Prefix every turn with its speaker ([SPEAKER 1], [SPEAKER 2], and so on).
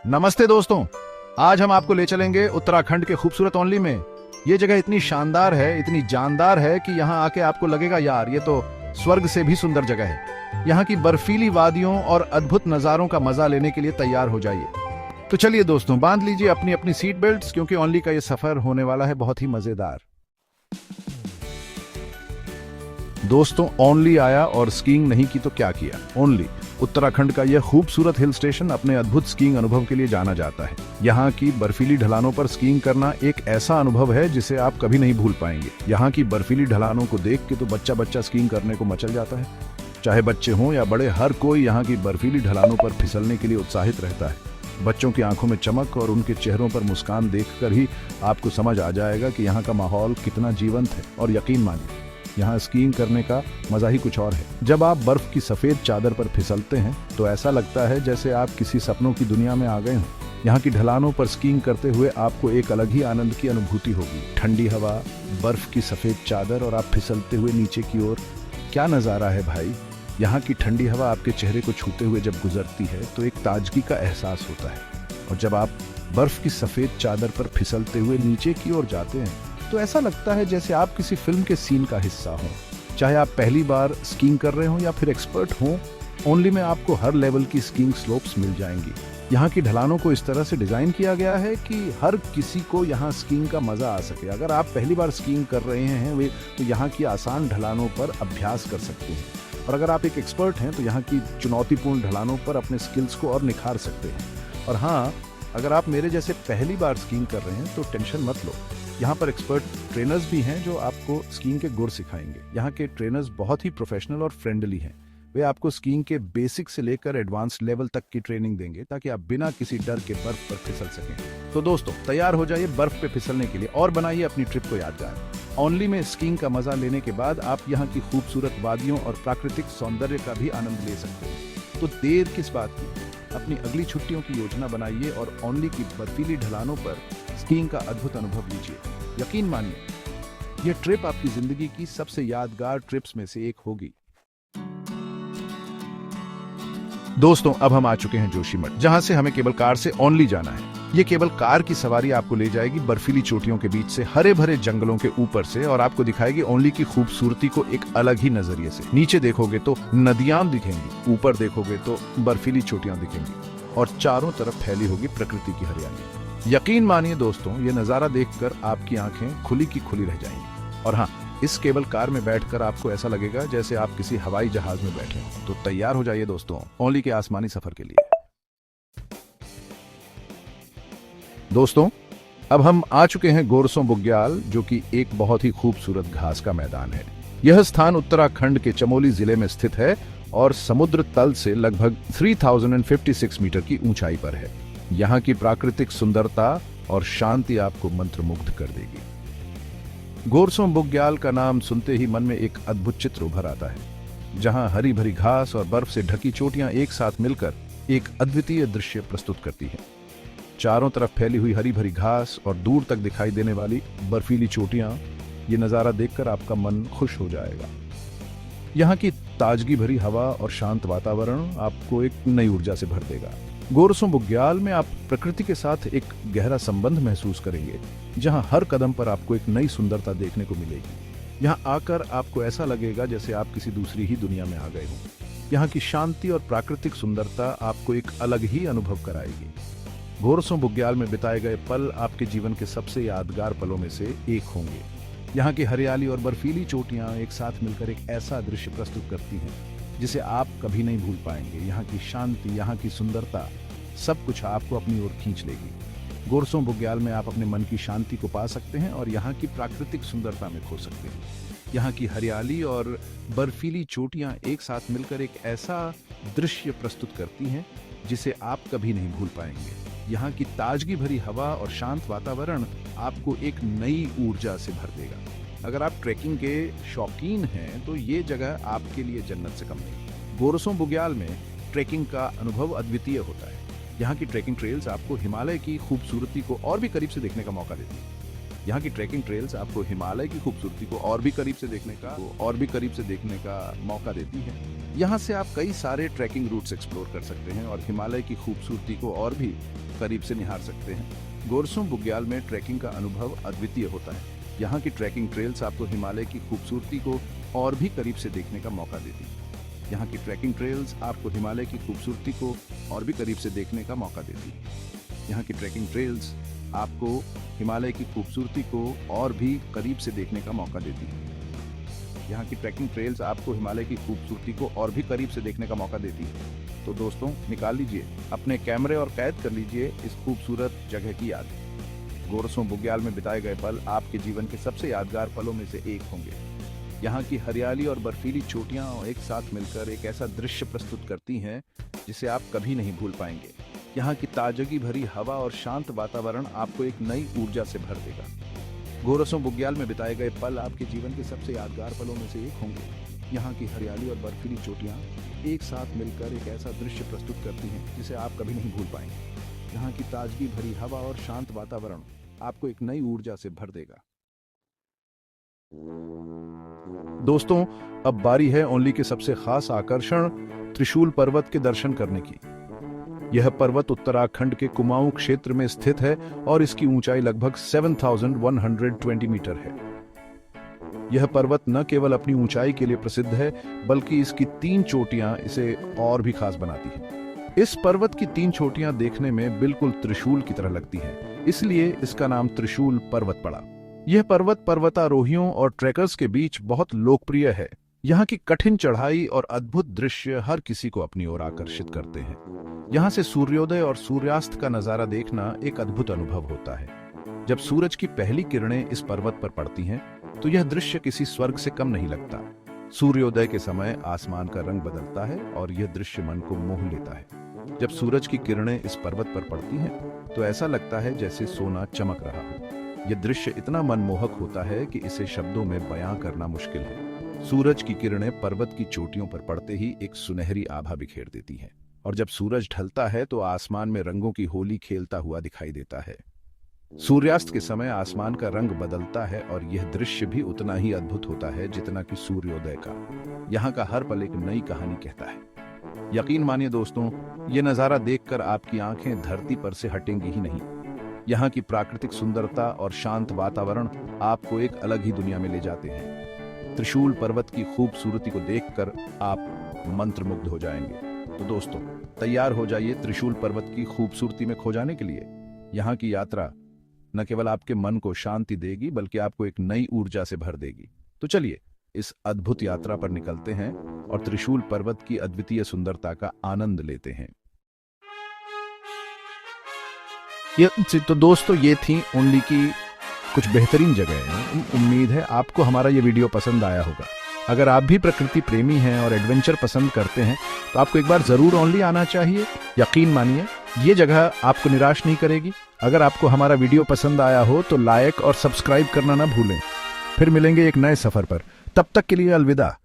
[SPEAKER 1] नमस्ते दोस्तों। आज हम आपको ले चलेंगे उत्तराखंड के खूबसूरत औली में। ये जगह इतनी शानदार है, इतनी जानदार है कि यहाँ आके आपको लगेगा यार ये तो स्वर्ग से भी सुंदर जगह है। यहाँ की बर्फीली वादियों और अद्भुत नजारों का मजा लेने के लिए तैयार हो जाइए। तो चलिए दोस्तों, बांध लीजिए अपनी अपनी सीट बेल्ट्स, क्योंकि औली का ये सफर होने वाला है बहुत ही मजेदार। दोस्तों, ओनली आया और स्कीइंग नहीं की तो क्या किया। ओनली उत्तराखंड का यह खूबसूरत हिल स्टेशन अपने अद्भुत स्कीइंग अनुभव के लिए जाना जाता है। यहाँ की बर्फीली ढलानों पर स्कीइंग करना एक ऐसा अनुभव है जिसे आप कभी नहीं भूल पाएंगे। यहाँ की बर्फीली ढलानों को देख के तो बच्चा बच्चा स्कीइंग करने को मचल जाता है। चाहे बच्चे हों या बड़े, हर कोई यहाँ की बर्फीली ढलानों पर फिसलने के लिए उत्साहित रहता है। बच्चों की आंखों में चमक और उनके चेहरों पर मुस्कान देखकर ही आपको समझ आ जाएगा कि यहाँ का माहौल कितना जीवंत है। और यकीन मानिए, यहाँ स्कीइंग करने का मजा ही कुछ और है। जब आप बर्फ की सफेद चादर पर फिसलते हैं तो ऐसा लगता है जैसे आप किसी सपनों की दुनिया में आ गए हों। यहाँ की ढलानों पर स्कीइंग करते हुए आपको एक अलग ही आनंद की अनुभूति होगी। ठंडी हवा, बर्फ की सफेद चादर और आप फिसलते हुए नीचे की ओर। क्या नजारा है भाई। यहाँ की ठंडी हवा आपके चेहरे को छूते हुए जब गुजरती है तो एक ताजगी का एहसास होता है। और जब आप बर्फ की सफेद चादर पर फिसलते हुए नीचे की ओर जाते हैं तो ऐसा लगता है जैसे आप किसी फिल्म के सीन का हिस्सा हों। चाहे आप पहली बार स्कीइंग कर रहे हों या फिर एक्सपर्ट हों, ओनली में आपको हर लेवल की स्कीइंग स्लोप्स मिल जाएंगी। यहाँ की ढलानों को इस तरह से डिजाइन किया गया है कि हर किसी को यहाँ स्कीइंग का मजा आ सके। अगर आप पहली बार स्कीइंग कर रहे हैं वे तो यहाँ की आसान ढलानों पर अभ्यास कर सकते हैं, और अगर आप एक एक्सपर्ट हैं तो यहाँ की चुनौतीपूर्ण ढलानों पर अपने स्किल्स को और निखार सकते हैं। और हाँ, अगर आप मेरे जैसे पहली बार स्कीइंग कर रहे हैं तो टेंशन मत लो। यहाँ पर एक्सपर्ट ट्रेनर्स भी हैं जो आपको स्कीइंग के गुर सिखाएंगे। यहाँ के ट्रेनर्स बहुत ही प्रोफेशनल और फ्रेंडली हैं। वे आपको स्कीइंग के बेसिक से लेकर एडवांस लेवल तक की ट्रेनिंग देंगे ताकि आप बिना किसी डर के बर्फ पर फिसल सकें। तो दोस्तों, तैयार हो जाइए बर्फ पे फिसलने के लिए और बनाइए अपनी ट्रिप को यादगार। ओनली में स्कीइंग का मजा लेने के बाद आप यहाँ की खूबसूरत वादियों और प्राकृतिक सौंदर्य का भी आनंद ले सकते हैं। तो देर किस बात की, अपनी अगली छुट्टियों की योजना बनाइए और ओनली की बर्फीली ढलानों पर स्कीइंग का अद्भुत अनुभव लीजिए। यकीन मानिए, यह ट्रिप आपकी जिंदगी की सबसे यादगार ट्रिप्स में से एक होगी। दोस्तों, अब हम आ चुके हैं जोशीमठ, जहां से हमें केबल कार से ओनली जाना है। ये केबल कार की सवारी आपको ले जाएगी बर्फीली चोटियों के बीच से, हरे भरे जंगलों के ऊपर से, और आपको दिखाएगी ओनली की खूबसूरती को एक अलग ही नजरिए से। नीचे देखोगे तो नदियां दिखेंगी, ऊपर देखोगे तो बर्फीली चोटियां दिखेंगी, और चारों तरफ फैली होगी प्रकृति की हरियाली। यकीन मानिए दोस्तों, ये नजारा देखकर आपकी आंखें खुली की खुली रह जाएंगी। और हाँ, इस केबल कार में बैठकर आपको ऐसा लगेगा जैसे आप किसी हवाई जहाज में बैठे हो। तो तैयार हो जाइए दोस्तों ओनली के आसमानी सफर के लिए। दोस्तों, अब हम आ चुके हैं गोरसों बुग्याल, जो कि एक बहुत ही खूबसूरत घास का मैदान है। यह स्थान उत्तराखंड के चमोली जिले में स्थित है और समुद्र तल से लगभग 3056 मीटर की ऊंचाई पर है। यहाँ की प्राकृतिक सुंदरता और शांति आपको मंत्रमुग्ध कर देगी। गोरसों बुग्याल का नाम सुनते ही मन में एक अद्भुत चित्र उभर आता है, जहां हरी भरी घास और बर्फ से ढकी चोटियां एक साथ मिलकर एक अद्वितीय दृश्य प्रस्तुत करती हैं। चारों तरफ फैली हुई हरी भरी घास और दूर तक दिखाई देने वाली बर्फीली चोटियां, ये नजारा देखकर आपका मन खुश हो जाएगा। यहाँ की ताजगी भरी हवा और शांत वातावरण आपको एक नई ऊर्जा से भर देगा। गोरसों बुग्याल में आप प्रकृति के साथ एक गहरा संबंध महसूस करेंगे, जहां हर कदम पर आपको एक नई सुंदरता देखने को मिलेगी। यहाँ आकर आपको ऐसा लगेगा जैसे आप किसी दूसरी ही दुनिया में आ गए हों। यहाँ की शांति और प्राकृतिक सुंदरता आपको एक अलग ही अनुभव कराएगी। गोरसों बुग्याल में बिताए गए पल आपके जीवन के सबसे यादगार पलों में से एक होंगे। यहाँ की हरियाली और बर्फीली चोटियां एक साथ मिलकर एक ऐसा दृश्य प्रस्तुत करती हैं जिसे आप कभी नहीं भूल पाएंगे। यहाँ की शांति, यहाँ की सुंदरता, सब कुछ आपको अपनी ओर खींच लेगी। गोरसों बुग्याल में आप अपने मन की शांति को पा सकते हैं और यहाँ की प्राकृतिक सुंदरता में खो सकते हैं। यहाँ की हरियाली और बर्फीली चोटियां एक साथ मिलकर एक ऐसा दृश्य प्रस्तुत करती हैं जिसे आप कभी नहीं भूल पाएंगे। यहाँ की ताजगी भरी हवा और शांत वातावरण आपको एक नई ऊर्जा से भर देगा। अगर आप ट्रैकिंग के शौकीन हैं तो ये जगह आपके लिए जन्नत से कम नहीं। गोरसों बुग्याल में ट्रैकिंग का अनुभव अद्वितीय होता है। यहाँ की ट्रैकिंग ट्रेल्स आपको हिमालय की खूबसूरती को और भी करीब से देखने का मौका देती है। यहाँ की ट्रैकिंग ट्रेल्स आपको हिमालय की खूबसूरती को और भी करीब से देखने का मौका देती है। यहाँ से आप कई सारे ट्रैकिंग रूट्स एक्सप्लोर कर सकते हैं और हिमालय की खूबसूरती को और भी करीब से निहार सकते हैं। गोरसों बुग्याल में ट्रैकिंग का अनुभव अद्वितीय होता है। यहाँ की ट्रैकिंग ट्रेल्स आपको हिमालय की खूबसूरती को और भी करीब से देखने का मौका देती है। यहाँ की ट्रैकिंग ट्रेल्स आपको हिमालय की खूबसूरती को और भी करीब से देखने का मौका देती है। यहाँ की ट्रैकिंग ट्रेल्स आपको हिमालय की खूबसूरती को और भी करीब से देखने का मौका देती है। यहाँ की ट्रैकिंग ट्रेल्स आपको हिमालय की खूबसूरती को और भी करीब से देखने का मौका देती है। तो दोस्तों, निकाल लीजिए अपने कैमरे और कैद कर लीजिए इस खूबसूरत जगह की याद। गोरसों बुग्याल में बिताए गए पल आपके जीवन के सबसे यादगार पलों में से एक होंगे। यहाँ की हरियाली और बर्फीली चोटियां एक साथ मिलकर एक ऐसा दृश्य प्रस्तुत करती हैं जिसे आप कभी नहीं भूल पाएंगे। यहाँ की ताजगी भरी हवा और शांत वातावरण आपको एक नई ऊर्जा से भर देगा। गोरसों बुग्याल में बिताए गए पल आपके जीवन के सबसे यादगार पलों में से एक होंगे। यहाँ की हरियाली और बर्फीली चोटियां एक साथ मिलकर एक ऐसा दृश्य प्रस्तुत करती हैं जिसे आप कभी नहीं भूल पाएंगे। यहाँ की ताजगी भरी हवा और शांत वातावरण आपको एक नई ऊर्जा से भर देगा। दोस्तों, अब बारी है ओनली के सबसे खास आकर्षण त्रिशूल पर्वत के दर्शन करने की। यह पर्वत उत्तराखंड के कुमाऊं क्षेत्र में स्थित है और इसकी ऊंचाई लगभग 7120 मीटर है। यह पर्वत न केवल अपनी ऊंचाई के लिए प्रसिद्ध है, बल्कि इसकी 3 चोटियां इसे और भी खास बनाती हैं। इस पर्वत की 3 चोटियां देखने में बिल्कुल त्रिशूल की तरह लगती हैं, इसलिए इसका नाम त्रिशूल पर्वत पड़ा। यह पर्वत पर्वतारोहियों और ट्रैकर्स के बीच बहुत लोकप्रिय है। यहाँ की कठिन चढ़ाई और अद्भुत दृश्य हर किसी को अपनी ओर आकर्षित करते हैं। यहाँ से सूर्योदय और सूर्यास्त का नजारा देखना एक अद्भुत अनुभव होता है। जब सूरज की पहली किरणें इस पर्वत पर पड़ती हैं, तो यह दृश्य किसी स्वर्ग से कम नहीं लगता। सूर्योदय के समय आसमान का रंग बदलता है और यह दृश्य मन को मोह लेता है। जब सूरज की किरणें इस पर्वत पर पड़ती हैं, तो ऐसा लगता है जैसे सोना चमक रहा हो। यह दृश्य इतना मनमोहक होता है कि इसे शब्दों में बयां करना मुश्किल है। सूरज की किरणें पर्वत की चोटियों पर पड़ते ही एक सुनहरी आभा बिखेर देती हैं, और जब सूरज ढलता है तो आसमान में रंगों की होली खेलता हुआ दिखाई देता है। सूर्यास्त के समय आसमान का रंग बदलता है और यह दृश्य भी उतना ही अद्भुत होता है जितना कि सूर्योदय का। यहाँ का हर पल एक नई कहानी कहता है। यकीन मानिए दोस्तों, ये नजारा देखकर आपकी आंखें धरती पर से हटेंगी ही नहीं। यहाँ की प्राकृतिक सुंदरता और शांत वातावरण आपको एक अलग ही दुनिया में ले जाते हैं। त्रिशूल पर्वत की खूबसूरती को देखकर आप मंत्रमुग्ध हो जाएंगे। तो दोस्तों, तैयार हो जाइए त्रिशूल पर्वत की खूबसूरती में खो जाने के लिए। यहाँ की यात्रा न केवल आपके मन को शांति देगी, बल्कि आपको एक नई ऊर्जा से भर देगी। तो चलिए इस अद्भुत यात्रा पर निकलते हैं और त्रिशूल पर्वत की अद्वितीय सुंदरता का आनंद लेते हैं। तो दोस्तों, ये थी ओनली की कुछ बेहतरीन जगह। उम्मीद है आपको हमारा ये वीडियो पसंद आया होगा। अगर आप भी प्रकृति प्रेमी हैं और एडवेंचर पसंद करते हैं, तो आपको एक बार जरूर ओनली आना चाहिए। यकीन मानिए, ये जगह आपको निराश नहीं करेगी। अगर आपको हमारा वीडियो पसंद आया हो तो लाइक और सब्सक्राइब करना ना भूलें। फिर मिलेंगे एक नए सफर पर। तब तक के लिए अलविदा।